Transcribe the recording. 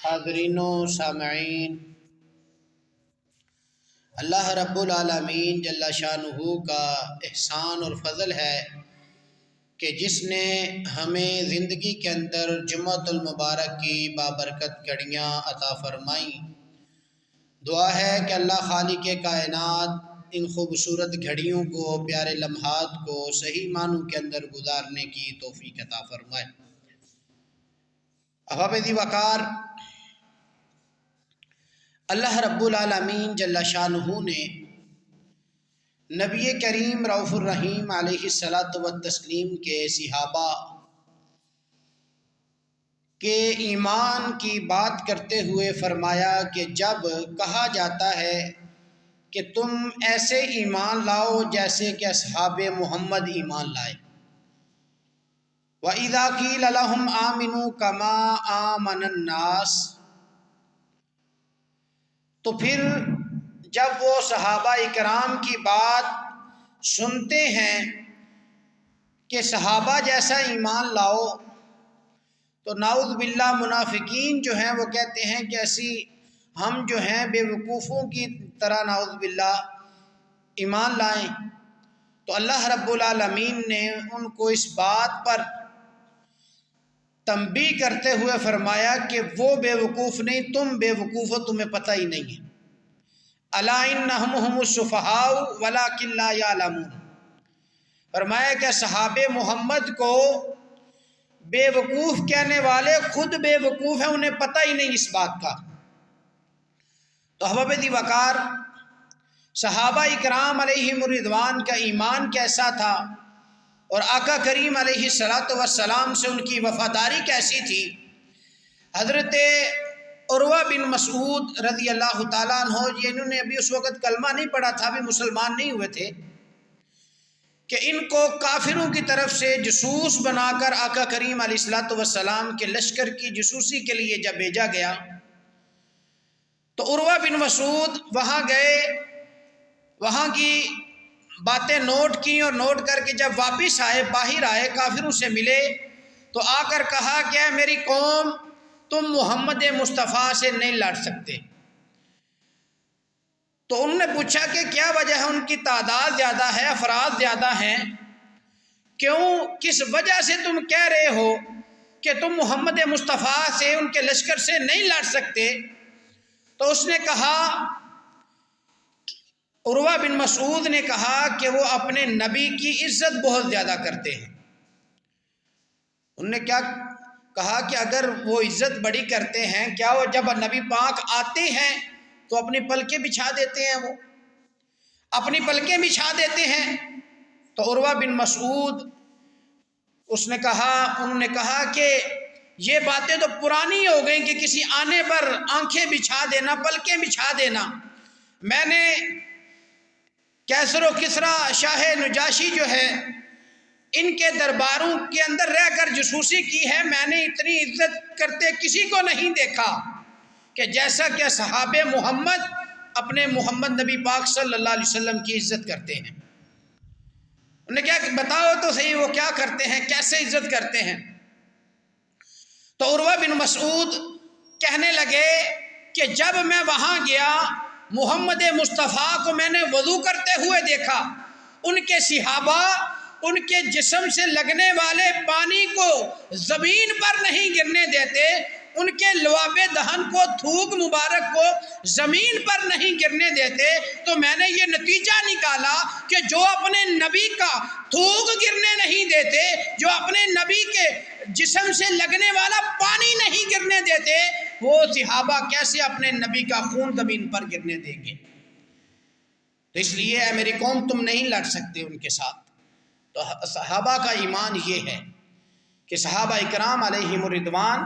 حاضرین و سامعین، اللہ رب العالمین جل شانہ کا احسان اور فضل ہے کہ جس نے ہمیں زندگی کے اندر جمعۃ المبارک کی بابرکت گھڑیاں عطا فرمائیں۔ دعا ہے کہ اللہ خالق کائنات ان خوبصورت گھڑیوں کو، پیارے لمحات کو صحیح معنوں کے اندر گزارنے کی توفیق عطا فرمائے۔ احباب ذی وقار، اللہ رب العالمین جل شانہ نے نبی کریم رؤوف الرحیم علیہ الصلاۃ والتسلیم کے صحابہ کے ایمان کی بات کرتے ہوئے فرمایا کہ جب کہا جاتا ہے کہ تم ایسے ایمان لاؤ جیسے کہ اصحاب محمد ایمان لائے، وَإِذَا قِيلَ لَهُمْ آمِنُوا كَمَا آمَنَ النَّاسُ، تو پھر جب وہ صحابہ اکرام کی بات سنتے ہیں کہ صحابہ جیسا ایمان لاؤ، تو نعوذ باللہ منافقین جو ہیں وہ کہتے ہیں کہ ایسی ہم جو ہیں بے وقوفوں کی طرح نعوذ باللہ ایمان لائیں۔ تو اللہ رب العالمین نے ان کو اس بات پر تنبیہ کرتے ہوئے فرمایا کہ وہ بے وقوف نہیں، تم بے وقوف ہو، تمہیں پتہ ہی نہیں ہے۔ الا انہم ھم السفہاء ولکن لا یعلمون، فرمایا کہ صحابہ محمد کو بے وقوف کہنے والے خود بے وقوف ہیں، انہیں پتہ ہی نہیں اس بات کا۔ تو احباب ذی وقار، صحابہ اکرام علیہم الرضوان کا ایمان کیسا تھا اور آقا کریم علیہ الصلاۃ والسلام سے ان کی وفاداری کیسی تھی، حضرت عروہ بن مسعود رضی اللہ تعالیٰ عنہ، جنہوں نے ابھی اس وقت کلمہ نہیں پڑھا تھا، ابھی مسلمان نہیں ہوئے تھے، کہ ان کو کافروں کی طرف سے جاسوس بنا کر آقا کریم علیہ الصلاۃ والسلام کے لشکر کی جاسوسی کے لیے جب بھیجا گیا، تو عروہ بن مسعود وہاں گئے، وہاں کی باتیں نوٹ کی اور نوٹ کر کے جب واپس آئے، باہر آئے، کافروں سے ملے، تو آ کر کہا کہ اے میری قوم، تم محمد مصطفیٰ سے نہیں لڑ سکتے۔ تو انہوں نے پوچھا کہ کیا وجہ ہے، ان کی تعداد زیادہ ہے، افراد زیادہ ہیں، کیوں، کس وجہ سے تم کہہ رہے ہو کہ تم محمد مصطفیٰ سے، ان کے لشکر سے نہیں لڑ سکتے؟ تو اس نے کہا، عروہ بن مسعود نے کہا کہ وہ اپنے نبی کی عزت بہت زیادہ کرتے ہیں۔ انہوں نے کیا کہا کہ اگر وہ عزت بڑی کرتے ہیں، کیا وہ جب نبی پاک آتے ہیں تو اپنی پلکیں بچھا دیتے ہیں، وہ اپنی پلکیں بچھا دیتے ہیں؟ تو عروہ بن مسعود انہوں نے کہا کہ یہ باتیں تو پرانی ہو گئیں کہ کسی آنے پر آنکھیں بچھا دینا، پلکیں بچھا دینا۔ میں نے کیسر و کسریٰ، شاہ نجاشی جو ہے، ان کے درباروں کے اندر رہ کر جاسوسی کی ہے، میں نے اتنی عزت کرتے کسی کو نہیں دیکھا کہ جیسا کہ صحابہ محمد اپنے محمد نبی پاک صلی اللہ علیہ وسلم کی عزت کرتے ہیں۔ انہوں نے کیا کہ بتاؤ تو صحیح وہ کیا کرتے ہیں، کیسے عزت کرتے ہیں؟ تو عروہ بن مسعود کہنے لگے کہ جب میں وہاں گیا، محمد مصطفیٰ کو میں نے وضو کرتے ہوئے دیکھا، ان کے صحابہ ان کے جسم سے لگنے والے پانی کو زمین پر نہیں گرنے دیتے، ان کے لعاب دہن کو، تھوک مبارک کو زمین پر نہیں گرنے دیتے۔ تو میں نے یہ نتیجہ نکالا کہ جو اپنے نبی کا تھوک گرنے نہیں دیتے، جو اپنے نبی کے جسم سے لگنے والا پانی نہیں گرنے دیتے، وہ صحابہ کیسے اپنے نبی کا خون زمین پر گرنے دیں گے؟ تو اس لیے اے میری قوم، تم نہیں لڑ سکتے ان کے ساتھ۔ تو صحابہ کا ایمان یہ ہے کہ صحابہ اکرام علیہم الرضوان